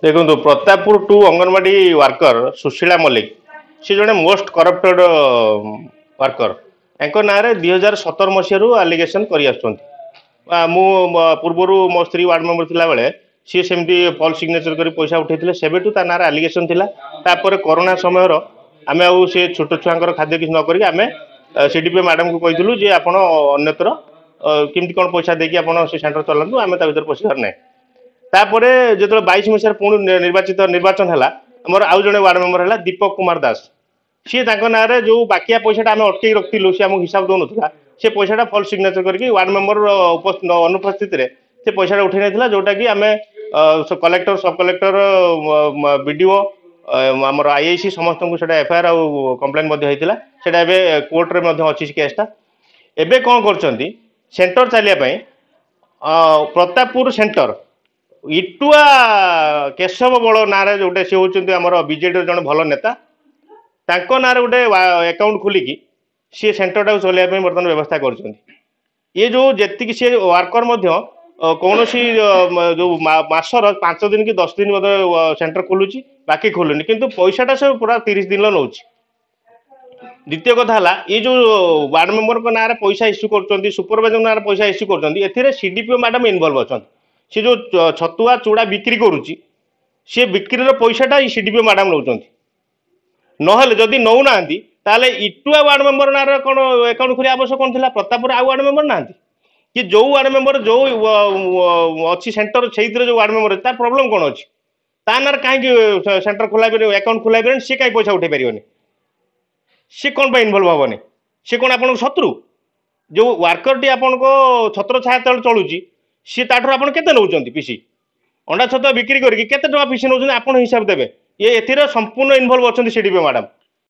देखो Pratappur to anganwadi worker Sushila Mallik सी जड़े most corrupted worker एंक ना 2017 मसीह आलिगेसन कर पूर्वर मो स्त्री वार्ड मेंबर थिला बेले सी सेमती फॉल्स सिग्नेचर कर पैसा उठे सेबेठू ता ना आलिगेसन थिला तापर कोरोना समय आम आउ से छोट छुआ खाद्य किसी नक आम सीडीपी मैडम को कहीलु जे आप अन्यत्र केमती कौन पैसा देकी आप सेंटर चलातु आम पशिकार ना तापर जो 22 मसीह पुणी निर्वाचन है आमर आउ जड़े वार्ड मेंबर है दीपक कुमार दास सी ना जो बाकिया पैसा आम अटक रखिलु सी आमको हिसाब दौन से पैसा फॉल्स सिग्नेचर करके वार्ड मेंबर अनुपस्थित से पैसा उठे नहीं जोटा कि आम कलेक्टर सब कलेक्टर बीडीओ आमर आईआईसी समस्त को एफआईआर आउ कंप्लेन होता कोर्ट में अच्छी केसटा एबे कौन कर सेंटर चलिए प्रतापपुर सेंटर इटुआ केशव बल ना जोटे सी हूँ आम बीजेडी जन भल नेता ना गोटे अकाउंट खोलिकी सी सेंटर टाक चलने बर्तमान व्यवस्था कर ये जो जी सी वर्कर कौन सी जो मसर 5 दिन कि 10 दिन सेंटर खोलुची बाकी खोलुनी किंतु पैसाटा सब पूरा 30 दिन नौ। द्वितीय कथा ये जो वार्ड मेंबर को ना पैसा इश्यू कर सुपरवाइजर ना पैसा इश्यू कर सीडीपीओ मैडम इनवल्व अच्छा सी जो छतुआ चूड़ा बिक्री करुच्ची सी बिक्री पैसाटा सीडीपीओ मैडम नौ ना जदि नौना ताले इटुआ वार्ड मेंबर ना कौन अकाउंट खोलिया आवश्यक कौन था प्रतापपुर आउ वार्ड मेंबर ना कि जो वार्ड मेंबर जो अच्छी सेंटर से जो वार्ड मेंबर तार प्रॉब्लम कौन अच्छी ता ना कहीं सेंटर खोल अकाउंट खोल सी कहीं पैसा उठे पारे सी कौन इनवल्व हेनी सी कौन आप शत्रु जो वर्कर टी आप छत्र छाया तले चलुची सी ताठू आप केते नौचंती पीसी अंडा छतुआ बिक्री करके केते टका पीसी नौचंती आप हिसाब देबे ये एथिरे संपूर्ण इनवल्व अच्छा सीडीपी मैडम।